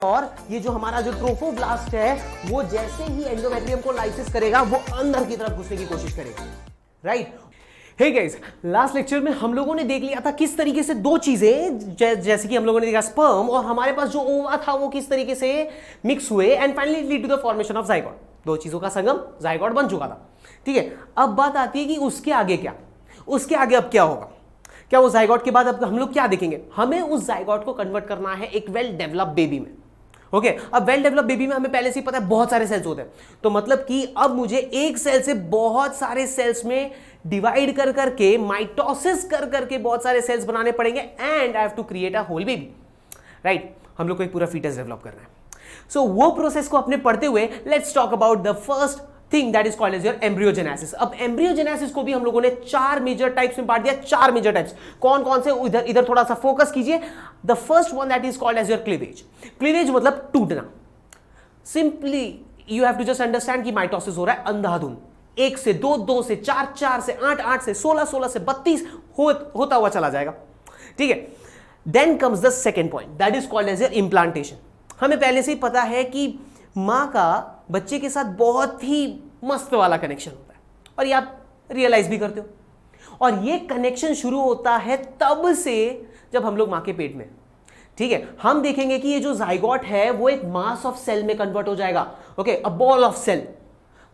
और ये जो हमारा जो ट्रोफोब्लास्ट है वो जैसे ही एंडोमेट्रियम को लाइसिस करेगा वो अंदर की तरफ घुसने की कोशिश करेगा, right. Hey guys, last lecture में हम लोगों ने देख लिया था किस तरीके से दो चीजें जैसे कि हम लोगों ने देखा स्पर्म और हमारे पास जो ओवा था वो किस तरीके से मिक्स हुए and finally lead to the formation of zygote. दो चीजों का संगम जाइगोट बन चुका था, ठीक है। अब बात आती है कि उसके आगे क्या, उसके आगे अब क्या होगा, क्या वो जाइगोट के बाद अब हम लोग क्या देखेंगे। हमें उस जाइगोट को कन्वर्ट करना है एक वेल डेवलप्ड बेबी में, ओके। अब वेल डेवलप बेबी में हमें पहले से ही पता है बहुत सारे सेल्स होते हैं, तो मतलब कि अब मुझे एक सेल से बहुत सारे सेल्स में डिवाइड कर करके माइटोसिस कर करके बहुत सारे सेल्स बनाने पड़ेंगे and I have to create a whole baby, right. हम लोग को एक पूरा फीटस डेवलप करना है। सो वो प्रोसेस को अपने पढ़ते हुए let's talk about the first thing that is called as your embryogenesis. अब एम्ब्रियोजेनेसिस को भी हम लोगों ने चार मेजर टाइप्स में बांट दिया। चार मेजर टाइप्स कौन कौन से, इधर इधर थोड़ा सा फोकस कीजिए। The first one that is called as your cleavage. Cleavage मतलब टूटना। Simply you have to just understand कि माइटोसिस हो रहा है अंधाधुंध, 1 से 2, 2 से 4, 4 से 8, 8 से 16, 16 से 32 होता हुआ चला जाएगा, ठीक है। Then comes the second point that is called as your implantation. हमें पहले से ही पता है कि मां का बच्चे के साथ बहुत ही मस्त वाला कनेक्शन होता है और ये आप रियलाइज भी करते हो। और ये कनेक्शन शुरू होता है तब से जब हम लोग मां के पेट में, ठीक है। हम देखेंगे कि ये जो जाइगोट है वो एक मास ऑफ सेल में कन्वर्ट हो जाएगा, okay, a ball of cell.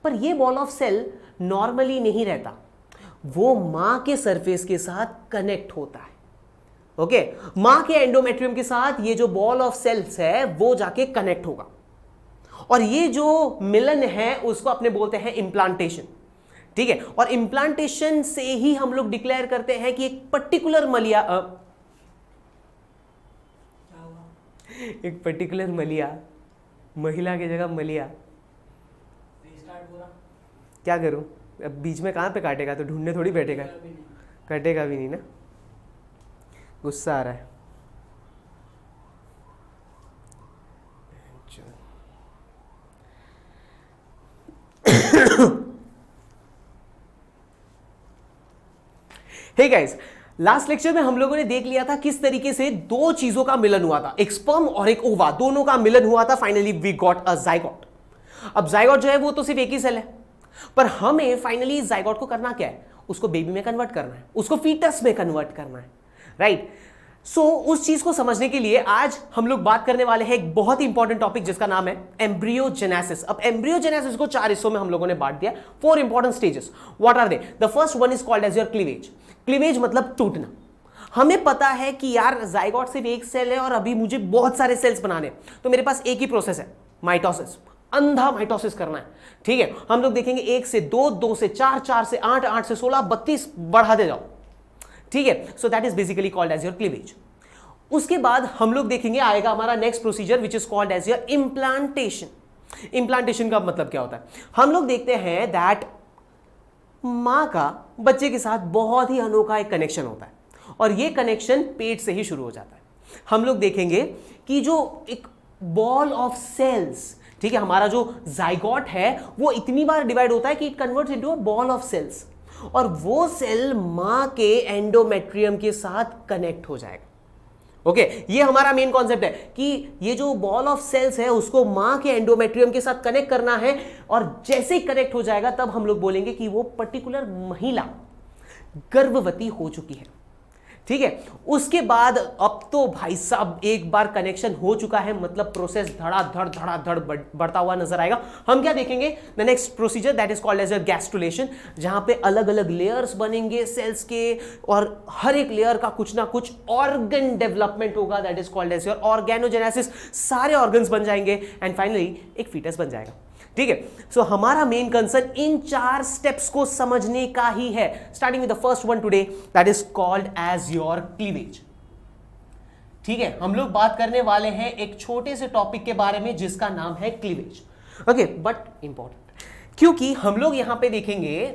पर ये बॉल ऑफ सेल नॉर्मली नहीं रहता, वो मां के सरफेस के साथ कनेक्ट होता है, ओके। मां के एंडोमेट्रियम के साथ ये जो बॉल ऑफ सेल्स है वो जाके कनेक्ट होगा और ये जो मिलन है उसको अपने बोलते हैं इम्प्लांटेशन, ठीक है। और इम्प्लांटेशन से ही हम लोग डिक्लेयर करते हैं कि एक पर्टिकुलर महिला की जगह मलिया, क्या करूं अब, बीच में कहां पे काटेगा, तो ढूंढने थोड़ी बैठेगा, कटेगा भी नहीं ना, गुस्सा आ रहा है। हे गाइस, लास्ट लेक्चर में हम लोगों ने देख लिया था किस तरीके से दो चीजों का मिलन हुआ था, एक स्पर्म और एक ओवा, दोनों का मिलन हुआ था। Finally we got a zygote. अब जाइगोट जो है वो तो सिर्फ एक ही सेल है, पर हमें फाइनली जाइगोट को करना क्या है, उसको बेबी में कन्वर्ट करना है, उसको फीटस में कन्वर्ट करना है, राइट। सो उस चीज को समझने के लिए आज हम लोग बात करने वाले हैं एक बहुत ही इंपॉर्टेंट टॉपिक जिसका नाम है एम्ब्रियोजेनेसिस। अब एम्ब्रियोजेनेसिस को 4 हिस्सों में हम लोगों ने बांट दिया, 4 important stages. What are they? The first one is called as your cleavage. Cleavage मतलब टूटना। हमें पता है कि यार जाइगोट सिर्फ एक सेल है और अभी मुझे बहुत सारे सेल्स बनाने, तो मेरे पास एक ही प्रोसेस है, माइटोसिस, अंधा माइटोसिस करना है, ठीक है। हम लोग देखेंगे 1 से 2, 2 से 4, 4 से 8, 8 से 16, 32 बढ़ाते जाओ, ठीक है। So that is basically called as your cleavage. उसके बाद हम लोग देखेंगे आएगा हमारा next procedure which is called as your implantation. Implantation का मतलब क्या होता है? हम लोग देखते हैं दैट मां का बच्चे के साथ बहुत ही अनोखा एक कनेक्शन होता है और ये कनेक्शन पेट से ही शुरू हो जाता है। हम लोग देखेंगे कि जो एक बॉल ऑफ सेल्स, ठीक है, हमारा जो जाइगोट है वो इतनी बार डिवाइड होता है कि it converts into a ball of cells और वो सेल मां के एंडोमेट्रियम के साथ कनेक्ट हो जाएगा, ओके। ये हमारा मेन कॉन्सेप्ट है कि ये जो बॉल ऑफ सेल्स है उसको मां के एंडोमेट्रियम के साथ कनेक्ट करना है और जैसे ही कनेक्ट हो जाएगा तब हम लोग बोलेंगे कि वो पर्टिकुलर महिला गर्भवती हो चुकी है, ठीक है। उसके बाद अब तो भाई साहब एक बार कनेक्शन हो चुका है मतलब प्रोसेस धड़ाधड़ बढ़ता हुआ नजर आएगा। हम क्या देखेंगे? The next procedure that is called as a gastrulation, जहां पे अलग अलग लेयर्स बनेंगे सेल्स के और हर एक लेयर का कुछ ना कुछ ऑर्गन डेवलपमेंट होगा, that is called as your organogenesis. सारे ऑर्गन्स बन जाएंगे एंड फाइनली एक फीटस बन जाएगा, ठीक है। सो हमारा मेन कंसर्न इन 4 स्टेप्स को समझने का ही है, starting with the first one today that is called as your cleavage, ठीक है। हम लोग बात करने वाले हैं एक छोटे से टॉपिक के बारे में जिसका नाम है क्लीवेज, ओके, बट इंपॉर्टेंट, क्योंकि हम लोग यहां पे देखेंगे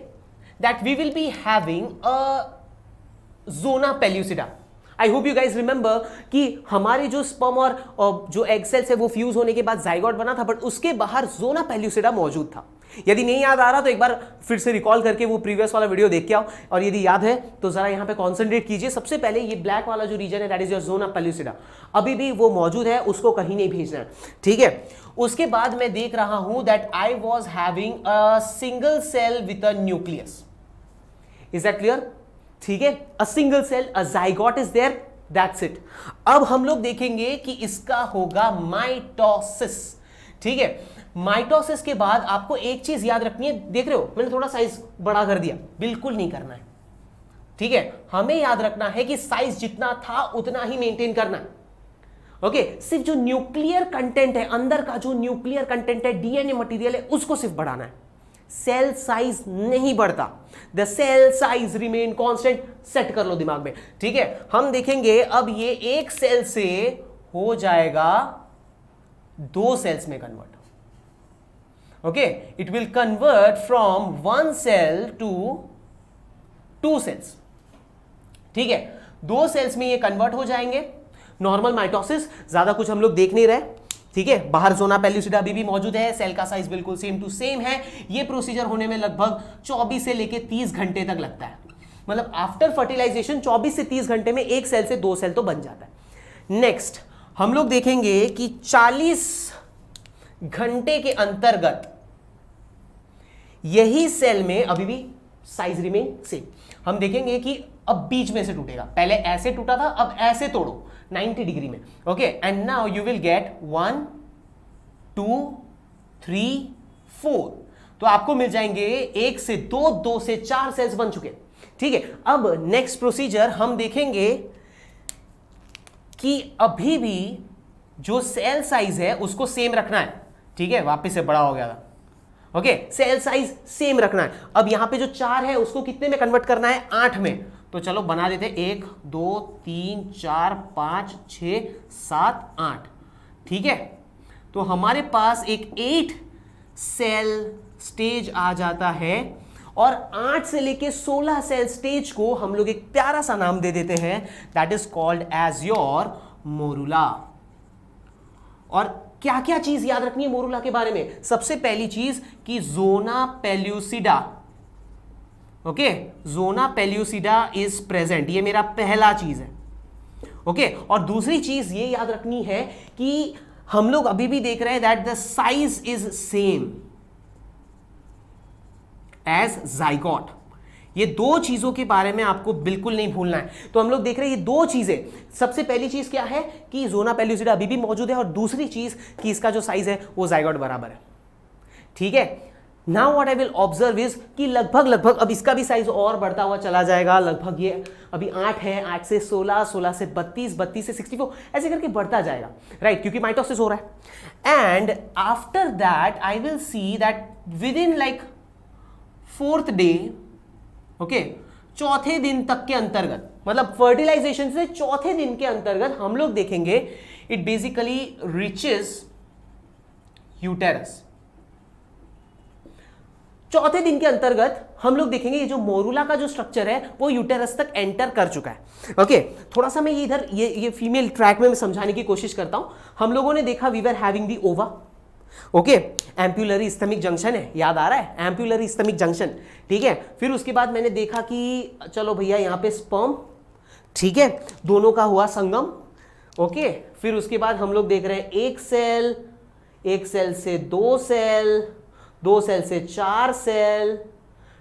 that we will be having a zona pellucida. I hope you guys remember कि हमारे जो स्पर्म और जो एग सेल्स है वो फ्यूज होने के बाद जाइगोट बना था, बट उसके बाहर जोना पेल्यूसिडा मौजूद था। यदि नहीं याद आ रहा तो एक बार फिर से रिकॉल करके वो प्रीवियस वाला वीडियो देख के आओ, और यदि याद है तो जरा यहां पे कॉन्सेंट्रेट कीजिए। सबसे पहले ये ब्लैक वाला जो रीजन है that is your zona pellucida, अभी भी वो मौजूद है, उसको कहीं नहीं भेजना है, ठीक है। उसके बाद मैं देख रहा हूं that I was having a single cell with a nucleus. Is that clear? ठीक है, a single cell, a zygote is there, that's it. अब हम लोग देखेंगे कि इसका होगा माइटोसिस, ठीक है। माइटोसिस के बाद आपको एक चीज याद रखनी है, देख रहे हो मैंने थोड़ा साइज बड़ा कर दिया, बिल्कुल नहीं करना है, ठीक है। हमें याद रखना है कि साइज जितना था उतना ही मेंटेन करना है, ओके। सिर्फ जो न्यूक्लियर कंटेंट है, अंदर का जो न्यूक्लियर कंटेंट है, डीएनए मटेरियल है, उसको सिर्फ बढ़ाना है। सेल साइज नहीं बढ़ता, the cell size remain constant. Set कर लो दिमाग में, ठीक है। हम देखेंगे अब ये एक सेल से हो जाएगा 2 सेल्स में convert, okay. It will convert from 1 cell to 2 cells, ठीक है। 2 सेल्स में ये कन्वर्ट हो जाएंगे। नॉर्मल माइटोसिस, ज्यादा कुछ हम लोग देख नहीं रहे, ठीक है। बाहर जोना पेल्यूसिडा अभी भी मौजूद है, सेल का साइज बिल्कुल सेम टू सेम है। ये प्रोसीजर होने में लगभग 24 से लेके 30 घंटे तक लगता है, मतलब आफ्टर फर्टिलाइजेशन 24 से 30 घंटे में एक सेल से 2 सेल तो बन जाता है। नेक्स्ट हम लोग देखेंगे कि 40 घंटे के अंतर्गत यही सेल में अभी भी साइज रिमेन सेम। हम देखेंगे कि अब बीच में से टूटेगा, पहले ऐसे टूटा था, अब ऐसे तोड़ो 90 डिग्री में, okay. And now you will get 1 2 3 4, तो आपको मिल जाएंगे 1 से 2, 2 से 4 सेल्स बन चुके, ठीक है। अब नेक्स्ट प्रोसीजर हम देखेंगे कि अभी भी जो सेल साइज है उसको सेम रखना है, ठीक है। वापस से बड़ा हो गया था, ओके। सेल साइज सेम रखना है। अब यहां पे जो 4 है उसको कितने में कन्वर्ट करना है? 8 में। तो चलो बना देते 1 2 3 4 5 6 7 8, ठीक है। तो हमारे पास एक 8 सेल स्टेज आ जाता है, और 8 से लेके 16 सेल स्टेज को हम लोग एक प्यारा सा नाम दे देते हैं, that is called as your morula. और क्या क्या चीज याद रखनी है मोरुला के बारे में? सबसे पहली चीज कि zona pellucida, okay, zona pellucida is present, ये मेरा पहला चीज है, ओके। और दूसरी चीज ये याद रखनी है कि हम लोग अभी भी देख रहे हैं that the size is same as zygote. ये 2 चीजों के बारे में आपको बिल्कुल नहीं भूलना है। तो हम लोग देख रहे हैं ये 2 चीजें। सबसे पहली चीज क्या है कि जोना पेल्यूसिडा अभी भी मौजूद है, और दूसरी चीज कि इसका जो साइज है वो जाइगोट बराबर है, ठीक है। Now what I will observe is कि लगभग अब इसका भी साइज और बढ़ता हुआ चला जाएगा। लगभग ये अभी 8 है, 8 से 16, 16 से 32, 32 से 64, ऐसे करके बढ़ता जाएगा, राइट, क्योंकि माइटोसिस हो रहा है। And after that I will see that within like 4th day, okay, 4थे दिन तक के अंतर्गत, मतलब फर्टिलाइजेशन से 4थे दिन के अंतर्गत हम लोग देखेंगे इट बेसिकली रिचेस यूटेरस। 4थे दिन के अंतर्गत हम लोग देखेंगे ये जो मोरुला का जो स्ट्रक्चर है वो यूटेरस तक एंटर कर चुका है, ओके। थोड़ा सा मैं इधर ये फीमेल ट्रैक में समझाने की कोशिश करता हूं। हम लोगों ने देखा वी वर हैविंग दी ओवा, ओके, एम्प्यूलरी स्थमिक जंक्शन है, याद आ रहा है, एम्प्यूलरी स्थमिक जंक्शन, ठीक है। फिर उसके बाद मैंने देखा कि चलो भैया यहाँ पे स्पर्म, ठीक है, दोनों का हुआ संगम, ओके। फिर उसके बाद हम लोग देख रहे हैं एक सेल से 2 सेल, 2 सेल से 4 सेल,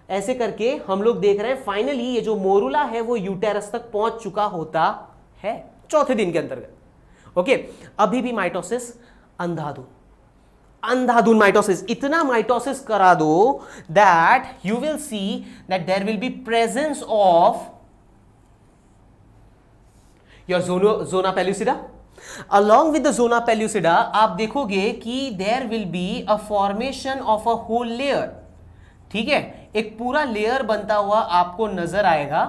ऐसे करके हम लोग देख रहे हैं फाइनली ये जो मोरुला है वो यूटेरस तक पहुंच चुका होता है 4थे दिन के अंतर्गत, ओके। अभी भी माइटोसिस अंधाधुन माइटोसिस, इतना माइटोसिस करा दो that you will see that there will be presence of your zona pellucida. Along with the zona pellucida आप देखोगे कि there will be a formation of a whole layer, ठीक है, एक पूरा लेयर बनता हुआ आपको नजर आएगा,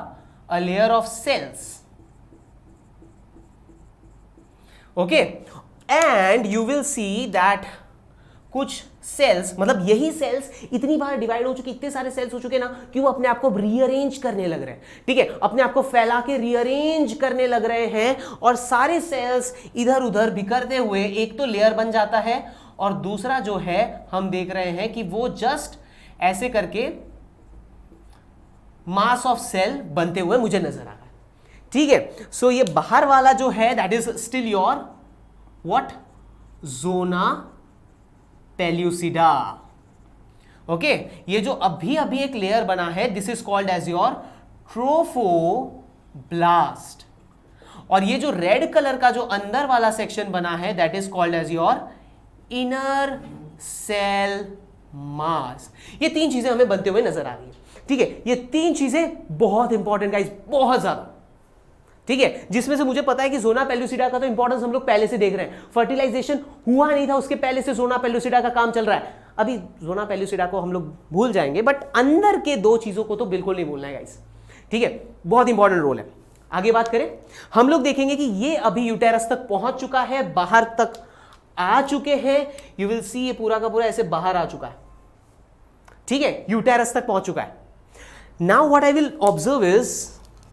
a layer of cells, okay, and you will see that कुछ सेल्स, मतलब यही सेल्स इतनी बार डिवाइड हो चुके, इतने सारे सेल्स हो चुके ना कि वो अपने आप को रीअरेंज करने लग रहे हैं, ठीक है, अपने आप को फैला के रीअरेंज करने लग रहे हैं, और सारे सेल्स इधर उधर बिखरते हुए एक तो लेयर बन जाता है, और दूसरा जो है हम देख रहे हैं कि वो जस्ट ऐसे करके मास ऑफ सेल बनते हुए मुझे नजर आ रहा है, ठीक है। सो ये बाहर वाला जो है that is still your what, zona pellucida, okay. ये जो अभी अभी एक लेयर बना है this is called as your trophoblast, और ये जो रेड कलर का जो अंदर वाला सेक्शन बना है that is called as your inner cell mass. ये तीन चीजें हमें बनते हुए नजर आ रही है, ठीक है। ये तीन चीजें बहुत इंपॉर्टेंट गाइस, बहुत ज्यादा, ठीक है, जिसमें से मुझे पता है कि ज़ोना पेल्यूसिडा का तो इंपॉर्टेंस हम लोग पहले से देख रहे हैं, फर्टिलाइजेशन हुआ नहीं था उसके पहले से ज़ोना पेल्यूसिडा का काम चल रहा है। अभी ज़ोना पेल्यूसिडा को हम लोग भूल जाएंगे, बट अंदर के दो चीजों को तो बिल्कुल नहीं भूलना है गाइस, ठीक है, बहुत इंपॉर्टेंट रोल है। आगे बात करें, हम लोग देखेंगे कि ये अभी यूटेरस तक पहुंच चुका है, बाहर तक आ चुके हैं, यू विल सी ये पूरा का पूरा ऐसे बाहर आ चुका है, ठीक है, यूटेरस तक पहुंच चुका है। Now what I will observe is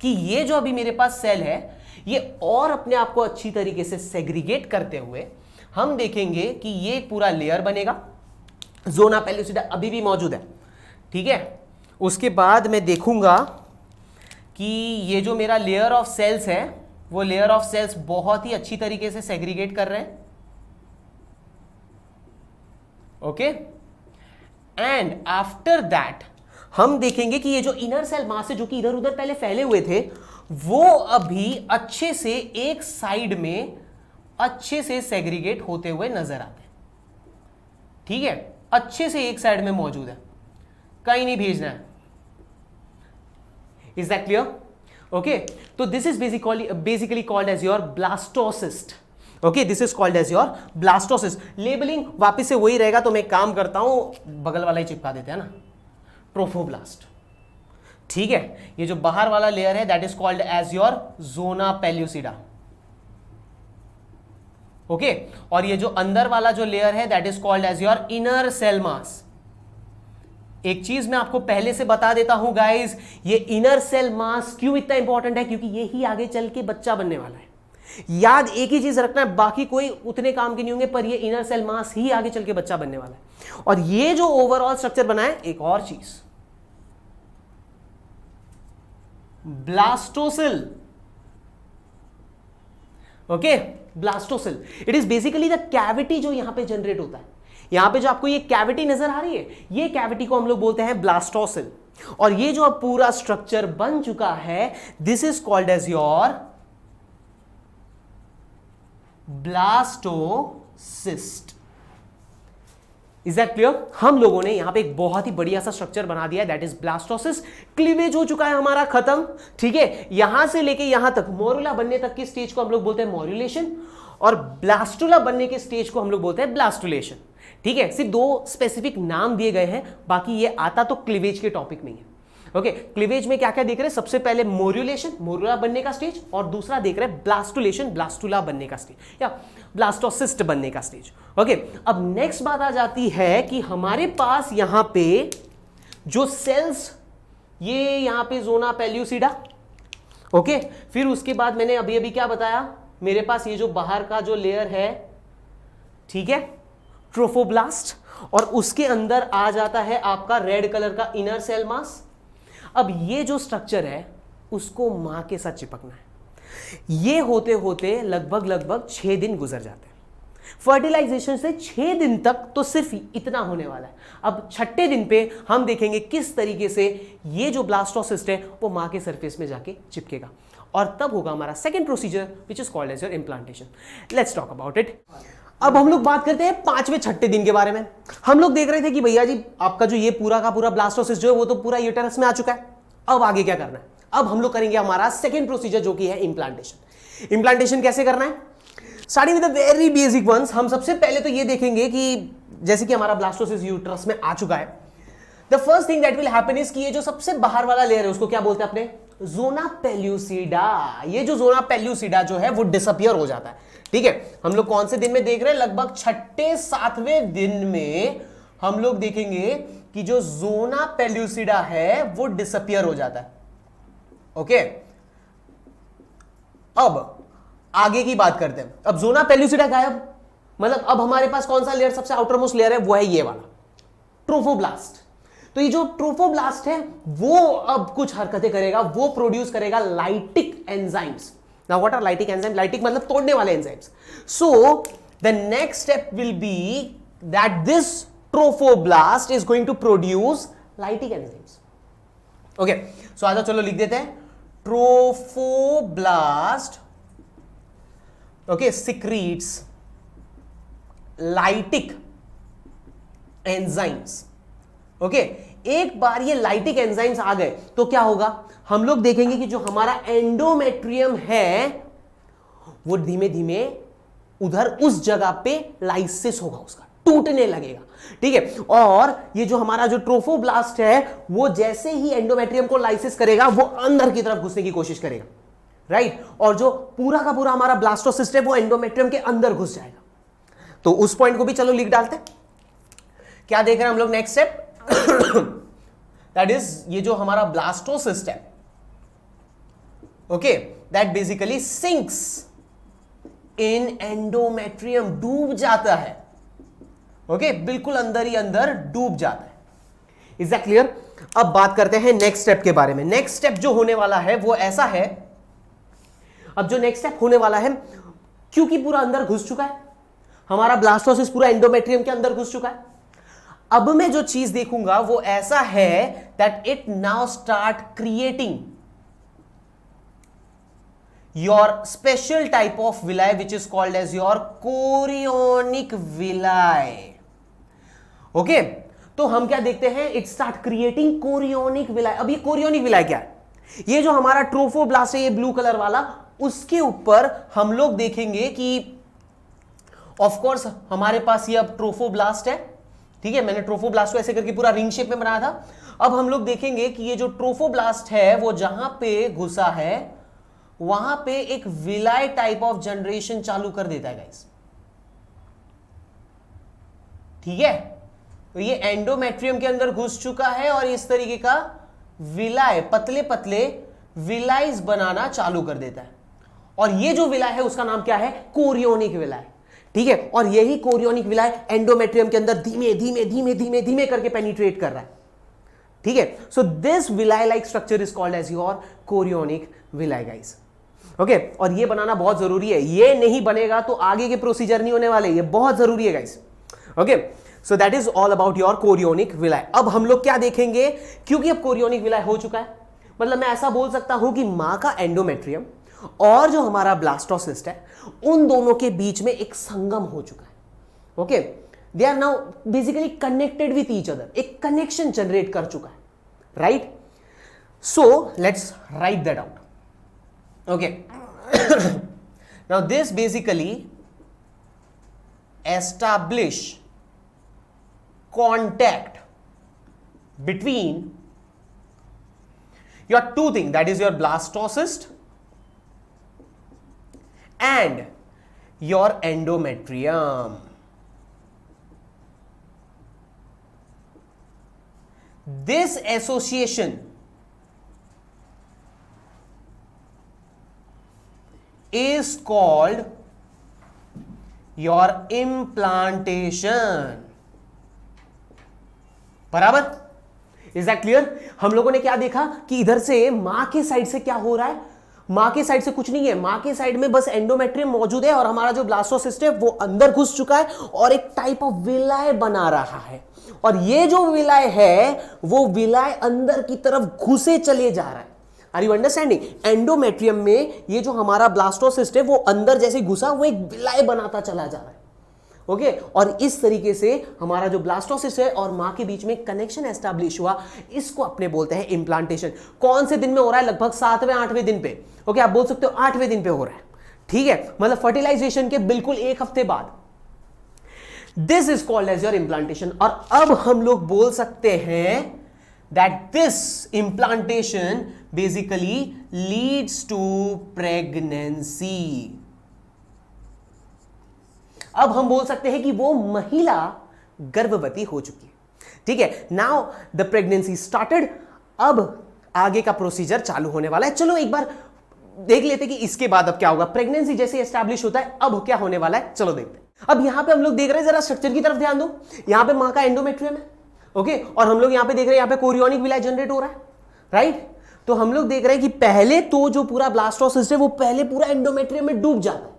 कि ये जो अभी मेरे पास सेल है ये और अपने आप को अच्छी तरीके से सेग्रीगेट करते हुए हम देखेंगे कि ये एक पूरा लेयर बनेगा, ज़ोना पेल्यूसिडा अभी भी मौजूद है, ठीक है। उसके बाद मैं देखूंगा कि ये जो मेरा लेयर ऑफ सेल्स है वो लेयर ऑफ सेल्स बहुत ही अच्छी तरीके से सेग्रीगेट कर रहे हैं, ओके। एंड आफ्टर दैट हम देखेंगे कि ये जो इनर सेल मास है जो कि इधर उधर पहले फैले हुए थे वो अभी अच्छे से एक साइड में अच्छे से सेग्रीगेट होते हुए नजर आते हैं, ठीक है, अच्छे से एक साइड में मौजूद है, कहीं नहीं भेजना है। Is that clear? ओके, तो this is basically called as your blastocyst, okay, this is called as your blastocyst. Labeling वापिस से वही रहेगा, तो मैं काम करता हूं बगल वाला ही चिपका देते हैं ना, ट्रोफोब्लास्ट, ठीक है। ये जो बाहर वाला लेयर है that is called as your zona pellucida, okay, और ये जो अंदर वाला जो लेयर है that is called as your inner cell mass. एक चीज मैं आपको पहले से बता देता हूं गाइस, ये इनर सेल मास क्यों इतना इंपॉर्टेंट है, क्योंकि ये ही आगे चल के बच्चा बनने वाला है। याद एक ही चीज रखना है, बाकी कोई उतने काम के नहीं होंगे, पर ये इनर सेल मास ही आगे चल के बच्चा बनने वाला है। और ये जो ओवरऑल स्ट्रक्चर बना है, एक और चीज, blastocoel, okay, blastocoel, it is basically the cavity जो यहां पे जनरेट होता है। यहां पे जो आपको ये कैविटी नजर आ रही है, ये कैविटी को हम लोग बोलते हैं ब्लास्टोसिल, और ये जो अब पूरा स्ट्रक्चर बन चुका है this is called as your blastocyst. Is that clear? हम लोगों ने यहां पे एक बहुत ही बढ़िया सा स्ट्रक्चर बना दिया है दैट इज ब्लास्टोसिस। क्लीवेज हो चुका है हमारा खत्म, ठीक है, यहां से लेके यहां तक मोरुला बनने तक की स्टेज को हम लोग बोलते हैं मोरुलेशन, और ब्लास्टुला बनने के स्टेज को हम लोग बोलते हैं ब्लास्टुलेशन, ठीक है। सिर्फ दो स्पेसिफिक नाम दिए गए हैं, बाकी ये आता तो क्लीवेज के टॉपिक में ही है, ओके। क्लीवेज में क्या क्या देख रहे हैं, सबसे पहले मोरुलेशन, मोरुला बनने का स्टेज, और दूसरा देख रहे हैं ब्लास्टुलेशन, ब्लास्टुला बनने का स्टेज, या ब्लास्टोसिस्ट बनने का स्टेज, ओके। अब नेक्स्ट बात आ जाती है कि हमारे पास यहां पे जो सेल्स, ये यहां पे ज़ोना पेल्यूसिडा, ओके, फिर उसके बाद मैंने अभी अभी क्या बताया, मेरे पास ये जो बाहर का जो लेयर है, ठीक है, ट्रोफोब्लास्ट, और उसके अंदर आ जाता है आपका रेड कलर का इनर सेल मास। अब ये जो स्ट्रक्चर है उसको मां के साथ चिपकना है, ये होते होते लगभग 6 दिन गुजर जाते हैं। फर्टिलाइजेशन से 6 दिन तक तो सिर्फ इतना होने वाला है। अब 6ठे दिन पे हम देखेंगे किस तरीके से ये जो ब्लास्टोसिस्ट है वो मां के सरफेस में जाके चिपकेगा, और तब होगा हमारा second procedure which is called as your implantation. Let's talk about it. अब हम लोग बात करते हैं 5वें 6ठे दिन के बारे में। हम लोग देख रहे थे कि भैया जी आपका जो ये पूरा का पूरा ब्लास्टोसिस्ट जो है वो तो पूरा यूटेरस में आ चुका है, अब आगे क्या करना है? अब हम लोग करेंगे हमारा सेकेंड प्रोसीजर जो कि है इम्प्लांटेशन। इम्प्लांटेशन कैसे करना है? Starting with the very basic ones. हम सबसे पहले तो ये देखेंगे कि जैसे कि हमारा ब्लास्टोसिस्ट यूटेरस में आ चुका है, the first thing that will happen is कि ये जो सबसे बाहर वाला लेयर है उसको क्या बोलते हैं अपने? जोना पेल्यूसिडा। ये जो जोना पेल्यूसिडा जो है वो डिसअपियर हो जाता है। ठीक है, हम लोग कौन से दिन में देख रहे हैं? लगभग 6-7वें दिन में हम लोग देखेंगे कि जो जोना पेल्यूसिडा है वो डिसअपियर हो जाता है। ओके, अब आगे की बात करते हैं। अब जोना पेल्यूसिडा गायब, मतलब अब हमारे पास कौन सा लेयर सबसे आउटर मोस्ट लेयर है? वो है ये वाला ट्रोफोब्लास्ट। तो ये जो ट्रोफोब्लास्ट है वो अब कुछ हरकतें करेगा, वो प्रोड्यूस करेगा lytic enzymes. Now what are lytic enzyme? Lytic मतलब तोड़ने वाले enzymes. So the next step will be that this trophoblast is going to produce lytic enzymes. Okay, so आजा चलो लिख देते हैं। Trophoblast okay secretes lytic enzymes. Okay, एक बार ये लाइटिक एंजाइम्स आ गए तो क्या होगा? हम लोग देखेंगे कि जो हमारा एंडोमेट्रियम है वो धीमे धीमे उधर उस जगह पे लाइसिस होगा, उसका टूटने लगेगा। ठीक है, और ये जो हमारा जो ट्रोफोब्लास्ट है वो जैसे ही एंडोमेट्रियम को लाइसिस करेगा वो अंदर की तरफ घुसने की कोशिश करेगा, राइट? और जो पूरा का पूरा हमारा ब्लास्टोसिस्ट है वो एंडोमेट्रियम के अंदर घुस जाएगा। तो उस पॉइंट को भी चलो लिख डालते हैं। क्या देख रहे हैं हम लोग? नेक्स्ट स्टेप दैट इज ये जो हमारा ब्लास्टोसिस्ट है, okay, that basically sinks in endometrium, डूब जाता है। ओके, बिल्कुल अंदर ही अंदर डूब जाता है। Is that clear? अब बात करते हैं नेक्स्ट स्टेप के बारे में। नेक्स्ट स्टेप जो होने वाला है वो ऐसा है, अब जो नेक्स्ट स्टेप होने वाला है, क्योंकि पूरा अंदर घुस चुका है हमारा ब्लास्टोसिस्ट, पूरा एंडोमेट्रियम के अंदर घुस चुका है, अब मैं जो चीज देखूंगा वो ऐसा है that it now start creating your special type of villi which is called as your chorionic villi. Okay, तो हम क्या देखते हैं? It start creating chorionic villi. अब ये कोरियोनिक विलाय क्या है? ये जो हमारा ट्रोफोब्लास्ट है, ये ब्लू कलर वाला, उसके ऊपर हम लोग देखेंगे कि ऑफ कोर्स हमारे पास ये अब ट्रोफोब्लास्ट है। ठीक है, मैंने ट्रोफोब्लास्ट को ऐसे करके पूरा रिंग शेप में बनाया था। अब हम लोग देखेंगे कि ये जो ट्रोफोब्लास्ट है वो जहां पे घुसा है वहां पे एक विलाय टाइप ऑफ जनरेशन चालू कर देता है गाइस। ठीक है, तो ये एंडोमेट्रियम के अंदर घुस चुका है और इस तरीके का विलाय, पतले पतले विलायस बनाना चालू कर देता है। और ये जो विलाय है उसका नाम क्या है? कोरियोनिक विलाय। ठीक है, और यही कोरियोनिक विलाय एंडोमेट्रियम के अंदर धीमे धीमे धीमे धीमे धीमे करके पेनिट्रेट कर रहा है। ठीक है, so this villi like structure is called as your chorionic villi guys. Okay, और ये बनाना बहुत जरूरी है, ये नहीं बनेगा तो आगे के प्रोसीजर नहीं होने वाले, ये बहुत जरूरी है guys. Okay, so that is all about your chorionic villi. अब हम लोग क्या देखेंगे? क्योंकि अब कोरियोनिक विलाय हो चुका है, मतलब मैं ऐसा बोल सकता हूं कि मां का एंडोमेट्रियम और जो हमारा ब्लास्टोसिस्ट है उन दोनों के बीच में एक संगम हो चुका है। Okay, they are now basically connected with each other, एक कनेक्शन जनरेट कर चुका है, right? So let's write that out. Okay, now this basically establish contact between your two things, that is your blastocyst and your endometrium. This association is called your implantation. बराबर? Is that clear? हम लोगों ने क्या देखा कि इधर से मां के साइड से क्या हो रहा है? मां के साइड से कुछ नहीं है, मां के साइड में बस एंडोमेट्रियम मौजूद है और हमारा जो ब्लास्टोसिस्ट है वो अंदर घुस चुका है और एक टाइप ऑफ विलाय बना रहा है। और ये जो विलाय है वो विलाय अंदर की तरफ घुसे चले जा रहा है। Are you understanding? एंडोमेट्रियम में ये जो हमारा ब्लास्टोसिस्ट है वो अंदर जैसे घुसा वो एक विलाय बनाता चला जा रहा है। ओके, और इस तरीके से हमारा जो ब्लास्टोसिस्ट है और मां के बीच में कनेक्शन एस्टैब्लिश हुआ, इसको अपने बोलते हैं इम्प्लांटेशन। कौन से दिन में हो रहा है? लगभग 7वें 8वें दिन पे। ओके, आप बोल सकते हो 8वें दिन पे हो रहा है। ठीक है, मतलब फर्टिलाइजेशन के बिल्कुल 1 हफ्ते बाद। This is called as your implantation. और अब हम लोग बोल सकते हैं that this implantation basically leads to pregnancy. अब हम बोल सकते हैं कि वो महिला गर्भवती हो चुकी है। ठीक है, नाउ द प्रेगनेंसी स्टार्टेड। अब आगे का प्रोसीजर चालू होने वाला है। चलो एक बार देख लेते हैं कि इसके बाद अब क्या होगा। प्रेगनेंसी जैसे एस्टैब्लिश होता है, अब क्या होने वाला है, चलो देखते हैं। अब यहां पे हम लोग देख रहे हैं, जरा स्ट्रक्चर की तरफ ध्यान दो। यहां पे मां का एंडोमेट्रियम है, ओके, और हम लोग यहां पे देख रहे हैं, यहां पे कोरियोनिक विलाई जनरेट हो रहा है, राइट। तो हम लोग देख रहे हैं कि पहले तो जो पूरा ब्लास्टोसिस्ट है वो पहले पूरा एंडोमेट्रियम में डूब जाता है,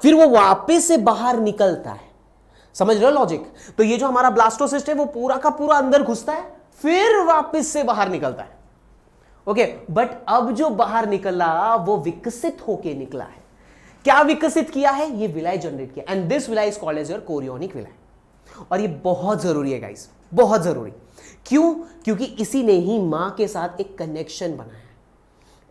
फिर वो वापस से बाहर निकलता है। समझ रहे हो लॉजिक? तो ये जो हमारा ब्लास्टोसिस्ट है वो पूरा का पूरा अंदर घुसता है, फिर वापस से बाहर निकलता है, ओके। बट अब जो बाहर निकला वो विकसित होके निकला है। क्या विकसित किया है? ये विलाई जनरेट किया, and this villi is called as your chorionic villi. और ये बहुत जरूरी है गाइस, बहुत जरूरी। क्यों? क्योंकि इसी ने ही मां के साथ एक कनेक्शन बनाया है।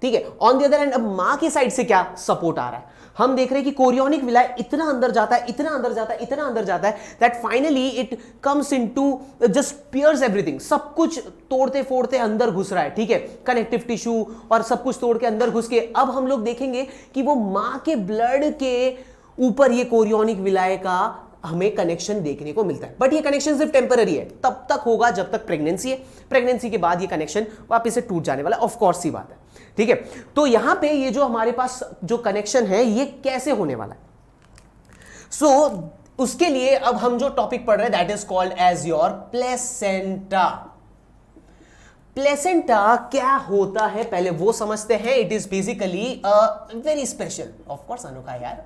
ठीक है, ऑन द अदर हैंड अब मां की साइड से क्या सपोर्ट आ रहा है? हम देख रहे हैं कि कोरियोनिक विलाई इतना अंदर जाता है, इतना अंदर जाता है, इतना अंदर जाता है, that finally it comes into just pierce everything. सब कुछ तोड़ते फोड़ते अंदर घुस रहा है, ठीक है, कनेक्टिव टिश्यू और सब कुछ तोड़ के अंदर घुस के अब हम लोग देखेंगे कि वो मां के ब्लड के ऊपर ये कोरियोनिक विलाई का हमें कनेक्शन देखने को मिलता है। बट ये कनेक्शन सिर्फ टेम्पररी है, तब तक होगा जब तक प्रेगनेंसी है। प्रेगनेंसी के बाद ये कनेक्शन वापस से टूट जाने वाला है, ऑफ कोर्स सी बात है। ठीक है, तो यहां पे ये जो हमारे पास जो कनेक्शन है ये कैसे होने वाला है? सो उसके लिए अब हम जो टॉपिक पढ़ रहे हैं that is called as your placenta. Placenta क्या होता है पहले वो समझते हैं। It is basically very special, of course अनोखा है यार,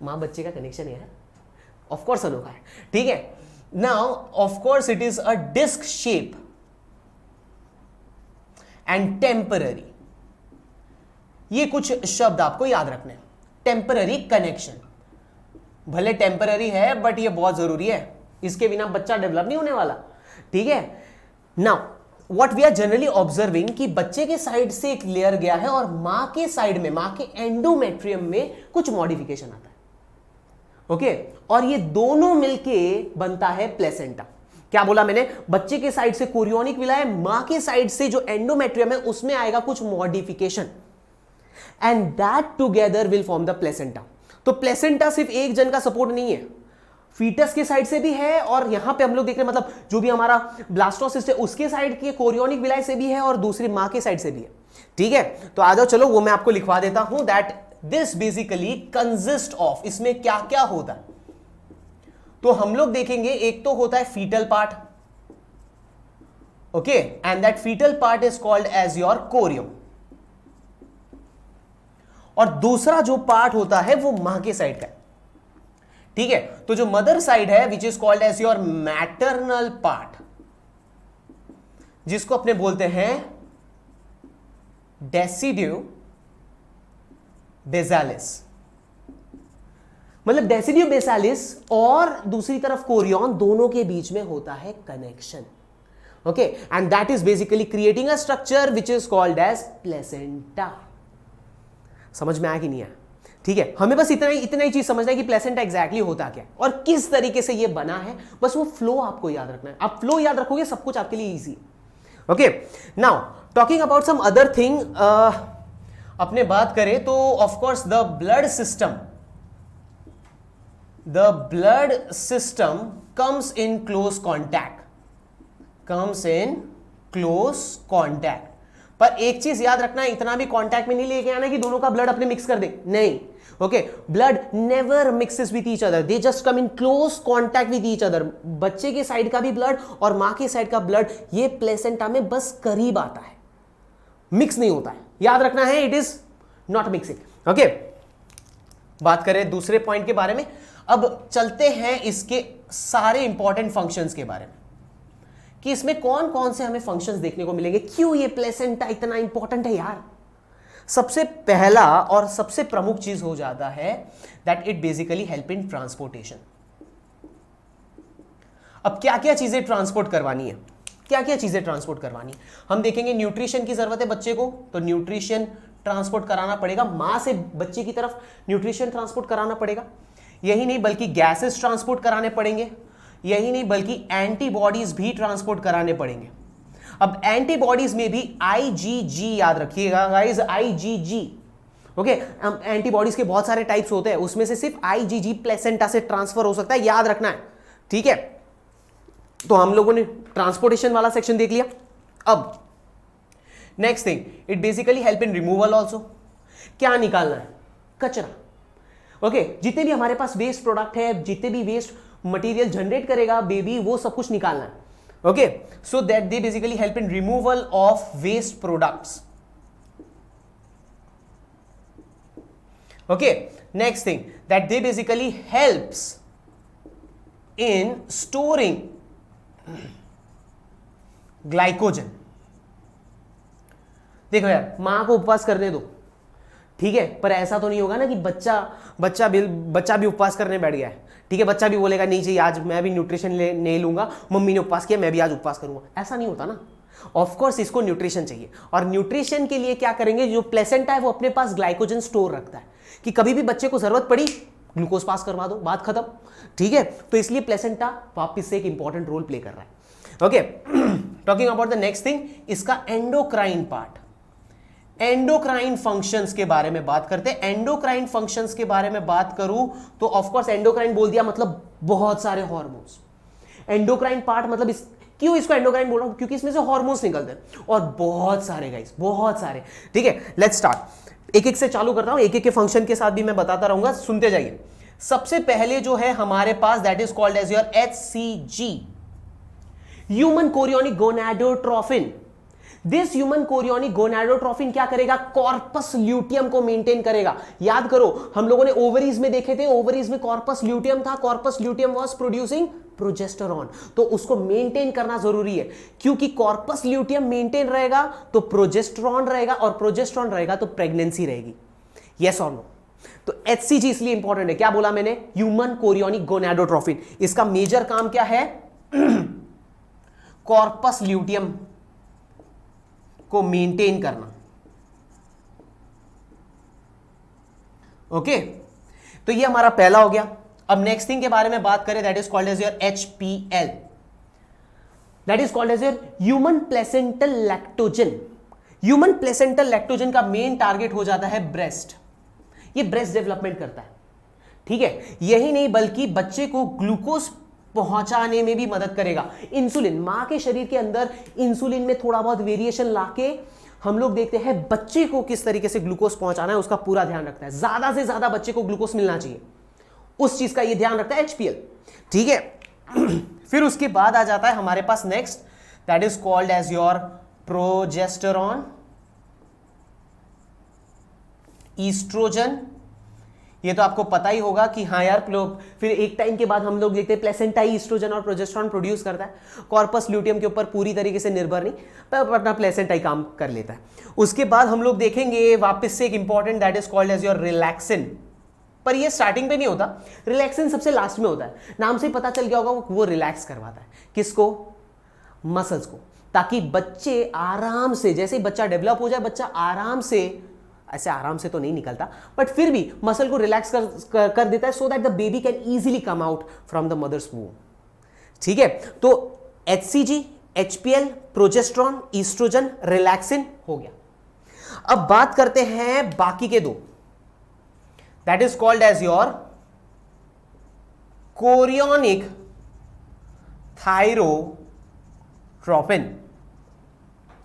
मां बच्चे का कनेक्शन है यार, ऑफ कोर्स अनोखा है। ठीक है, now of course it is a disk shape and temporary. ये कुछ शब्द आपको याद रखने हैं। टेम्पररी कनेक्शन, भले टेम्पररी है बट ये बहुत जरूरी है, इसके बिना बच्चा डेवलप नहीं होने वाला। ठीक है, now what we are generally observing कि बच्चे के साइड से एक लेयर गया है और मां के साइड में, मां के एंडोमेट्रियम में कुछ मॉडिफिकेशन आता है, ओके, और ये दोनों मिलके बनता है प्लेसेंटा। क्या बोला मैंने? बच्चे के साइड से कोरियोनिक विलाई, मां के साइड से जो एंडोमेट्रियम है उसमें आएगा कुछ modification, and that together will form the placenta. तो प्लेसेंटा सिर्फ एक जन का सपोर्ट नहीं है, फीटस के साइड से भी है, और यहां पे हम लोग देख रहे हैं मतलब जो भी हमारा ब्लास्टोसिस्ट है उसके साइड के कोरियोनिक विलाई से भी है और दूसरी मां के साइड से भी है। ठीक है, तो आ जाओ, चलो वो मैं आपको लिखवा देता हूं that this basically consist of, इसमें क्या क्या होता है। तो हम लोग देखेंगे एक तो होता है fetal part, okay, and that fetal part is called as your chorion, और दूसरा जो पार्ट होता है वो मां के साइड का है। ठीक है, तो जो मदर साइड है which is called as your maternal part, जिसको अपने बोलते हैं डेसिडियो बेसालिस, मतलब डेसिडियो बेसालिस और दूसरी तरफ कोरियन, दोनों के बीच में होता है connection, okay, and that is basically creating a structure which is called as placenta. समझ में आया कि नहीं आया? ठीक है, हमें बस इतना ही चीज समझना है कि प्लेसेंटा एग्जैक्टली होता क्या है और किस तरीके से ये बना है, बस वो फ्लो आपको याद रखना है। आप फ्लो याद रखोगे सब कुछ आपके लिए इजी है। Okay, now talking about some other thing, अपने बात करें तो of course the blood system comes in close contact, पर एक चीज याद रखना, इतना भी कांटेक्ट में नहीं लेके आना कि दोनों का ब्लड अपने मिक्स कर दे, नहीं, okay, blood never mixes with each other, they just come in close contact with each other. बच्चे के साइड का भी ब्लड और मां के साइड का ब्लड ये प्लेसेंटा में बस करीब आता है, मिक्स नहीं होता है, याद रखना है, it is not mixing. Okay, बात करें दूसरे पॉइंट के बारे में, अब चलते हैं इसके सारे इंपॉर्टेंट फंक्शंस के बारे में कि इसमें कौन कौन से हमें फंक्शंस देखने को मिलेंगे, क्यों ये प्लेसेंटा इतना इंपॉर्टेंट है यार। सबसे पहला और सबसे प्रमुख चीज हो जाता है that it basically help in transportation. अब क्या क्या चीजें ट्रांसपोर्ट करवानी है, क्या क्या चीजें ट्रांसपोर्ट करवानी है, हम देखेंगे। न्यूट्रिशन की जरूरत है बच्चे को, तो न्यूट्रिशन ट्रांसपोर्ट कराना पड़ेगा, मां से बच्चे की तरफ न्यूट्रिशन ट्रांसपोर्ट कराना पड़ेगा। यही नहीं बल्कि गैसेस ट्रांसपोर्ट कराने पड़ेंगे, यही नहीं बल्कि एंटीबॉडीज भी ट्रांसपोर्ट कराने पड़ेंगे। अब एंटीबॉडीज में भी आईजीजी याद रखिएगा गाइस, आईजीजी। ओके, एंटीबॉडीज के बहुत सारे टाइप्स होते हैं, उसमें से सिर्फ आईजीजी प्लेसेंटा से ट्रांसफर हो सकता है, याद रखना है, ठीक है। तो हम लोगों ने ट्रांसपोर्टेशन वाला सेक्शन देख लिया। अब next thing, it basically help in removal also. क्या निकालना है? कचरा। ओके, जितने भी हमारे पास वेस्ट प्रोडक्ट है, जितने भी वेस्ट मटेरियल जनरेट करेगा बेबी, वो सब कुछ निकालना है। Okay, so that they basically help in removal of waste products. Okay, next thing, that they basically helps in storing glycogen. देखो यार, मां को उपवास करने दो, ठीक है, पर ऐसा तो नहीं होगा ना कि बच्चा भी उपवास करने बैठ गया है, ठीक है, बच्चा भी बोलेगा नहीं चाहिए आज मैं भी न्यूट्रिशन नहीं लूंगा, मम्मी ने उपवास किया मैं भी आज उपवास करूंगा, ऐसा नहीं होता ना। ऑफ कोर्स इसको न्यूट्रिशन चाहिए, और न्यूट्रिशन के लिए क्या करेंगे, जो प्लेसेंटा है वो अपने पास ग्लाइकोजन स्टोर रखता है कि कभी भी बच्चे को जरूरत पड़ी ग्लूकोज पास करवा दो, बात खत्म, ठीक है। तो इसलिए प्लेसेंटा वापस से एक इंपॉर्टेंट रोल प्ले कर रहा है। Okay, talking about the next thing, इसका एंडोक्राइन पार्ट, एंडोक्राइन फंक्शंस के बारे में बात करते हैं। एंडोक्राइन फंक्शंस के बारे में बात करूं तो ऑफ कोर्स एंडोक्राइन बोल दिया मतलब बहुत सारे हार्मोन्स। एंडोक्राइन पार्ट मतलब क्यों इसको एंडोक्राइन बोल रहा हूं, क्योंकि इसमें से हार्मोन्स निकलते हैं, और बहुत सारे गाइस, बहुत सारे, ठीक है। लेट्स स्टार्ट, एक एक से चालू करता हूं, एक एक के फंक्शन के साथ भी मैं बताता रहूंगा, सुनते जाइए। सबसे पहले जो है हमारे पास, that is called as your HCG, human chorionic gonadotropin. This human chorionic gonadotropin क्या करेगा, कॉर्पस ल्यूटियम को मेंटेन करेगा। याद करो, हम लोगों ने ओवरीज में देखे थे, ओवरीज में कॉर्पस ल्यूटियम था, corpus luteum was producing progesterone, तो उसको मेंटेन करना जरूरी है, क्योंकि कॉर्पस ल्यूटियम मेंटेन रहेगा तो प्रोजेस्टेरॉन रहेगा, और प्रोजेस्टेरॉन रहेगा तो प्रेगनेंसी रहेगी। यस और नो? तो HCG इसलिए इंपॉर्टेंट है, क्या बोला मैंने, ह्यूमन कोरियोनिक गोनाडोट्रोफिन। इसका मेजर काम क्या है, कॉर्पस ल्यूटियम को मेंटेन करना। ओके, तो ये हमारा पहला हो गया। अब नेक्स्ट थिंग के बारे में बात करें, that is called as your HPL, that is called as your human placental lactogen. Human placental lactogen का मेन टारगेट हो जाता है ब्रेस्ट, ये ब्रेस्ट डेवलपमेंट करता है, ठीक है। यही नहीं बल्कि बच्चे को ग्लूकोज पहुंचाने में भी मदद करेगा। इंसुलिन, मां के शरीर के अंदर इंसुलिन में थोड़ा बहुत वेरिएशन लाके हम लोग देखते हैं बच्चे को किस तरीके से ग्लूकोज पहुंचाना है, उसका पूरा ध्यान रखता है। ज्यादा से ज्यादा बच्चे को ग्लूकोज मिलना चाहिए, उस चीज का ये ध्यान रखता है HPL, ठीक है। फिर उसके बाद आ जाता है हमारे पास next, that is called as your progesterone, oestrogen. ये तो आपको पता ही होगा कि हाँ यार, फिर एक टाइम के बाद हम लोग देखते हैं प्लेसेंटा ही ईस्ट्रोजन और प्रोजेस्टेरॉन प्रोड्यूस करता है, कॉर्पस ल्यूटियम के ऊपर पूरी तरीके से निर्भर नहीं, पर अपना प्लेसेंटा ही काम कर लेता है। उसके बाद हम लोग देखेंगे वापस से एक important, that is called as your relaxin, पर ये स्टार्टिंग पे नहीं होता, रिलैक्सिन सबसे लास्ट में होता है। नाम से ही पता चल गया होगा, वो रिलैक्स करवाता है किसको, मसल्स को, ताकि बच्चे आराम से, जैसे ही बच्चा डेवलप हो जाए, बच्चा आराम से, ऐसे आराम से तो नहीं निकलता, बट फिर भी मसल को रिलैक्स कर देता है, so that the baby can easily come out from the mother's womb, ठीक है। तो HCG, HPL, progesterone, estrogen, relaxin हो गया। अब बात करते हैं बाकी के दो, that is called as your chorionic thyrotropin.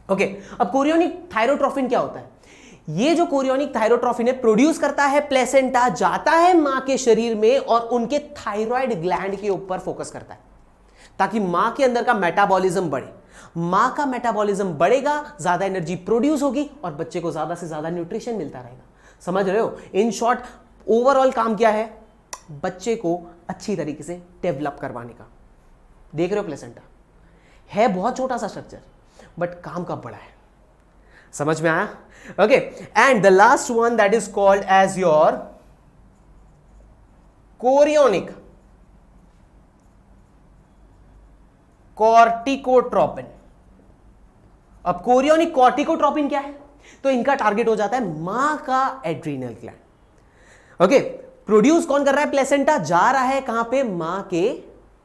Okay, अब कोरियोनिक थायरोट्रोपिन क्या होता है, ये जो कोरियोनिक थायरोट्रोपिन है प्रोड्यूस करता है प्लेसेंटा, जाता है मां के शरीर में और उनके थायराइड ग्लैंड के ऊपर फोकस करता है, ताकि मां के अंदर का मेटाबॉलिज्म बढ़े। मां का मेटाबॉलिज्म बढ़ेगा, ज्यादा एनर्जी प्रोड्यूस होगी और बच्चे को ज्यादा से ज्यादा न्यूट्रिशन मिलता रहेगा। समझ रहे हो? इन शॉर्ट ओवरऑल काम क्या है, बच्चे को अच्छी तरीके से डेवलप करवाने का। देख रहे हो, प्लेसेंटा है बहुत छोटा सा स्ट्रक्चर, बट काम कब बड़ा है, समझ में आया? Okay, and the last one, that is called as your chorionic corticotropin. अब कोरियोनिक कॉर्टिकोट्रोपिन क्या है, तो इनका टारगेट हो जाता है मां का एड्रीनल ग्लैंड। ओके, प्रोड्यूस कौन कर रहा है, प्लेसेंटा जा रहा है कहां पे, मां के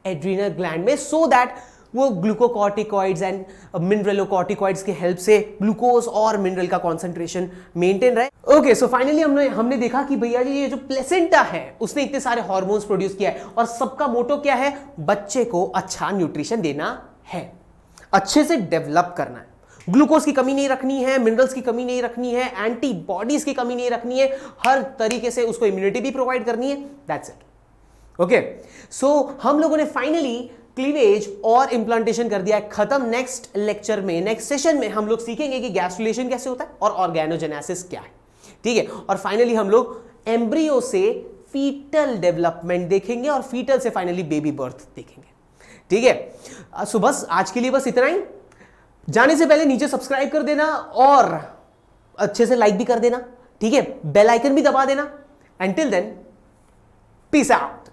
एड्रीनल ग्लैंड में, सो दैट वो ग्लूकोकॉर्टिकॉइड्स एंड मिनरलोकॉर्टिकॉइड्स के हेल्प से ग्लूकोज और मिनरल का कॉन्सेंट्रेशन मेंटेन रहे। ओके, सो फाइनली हमने देखा कि भैया जी ये जो प्लेसेंटा है उसने इतने सारे हार्मोन्स प्रोड्यूस किया है और सबका मोटो क्या है, बच्चे को अच्छा न्यूट्रिशन देना है, अच्छे से डेवलप करना है, ग्लूकोज की कमी नहीं रखनी है, मिनरल्स की कमी नहीं रखनी है, एंटीबॉडीज की कमी नहीं रखनी है, हर तरीके से उसको इम्यूनिटी भी प्रोवाइड करनी है। That's it. ओके, सो हम लोगों ने फाइनली क्लीवेज और इंप्लांटेशन कर दिया है खत्म। नेक्स्ट लेक्चर में, नेक्स्ट सेशन में हम लोग सीखेंगे कि गैस्ट्रुलेशन कैसे होता है और ऑर्गेनोजेनेसिस क्या है, ठीक है। और फाइनली हम लोग एम्ब्रियो से फीटल डेवलपमेंट देखेंगे और फीटल से फाइनली बेबी बर्थ देखेंगे, ठीक है। सो बस आज के लिए बस इतना ही। जाने से पहले नीचे सब्सक्राइब कर देना और अच्छे से लाइक भी कर देना, ठीक है, बेल आइकन भी दबा देना। Until then, peace out.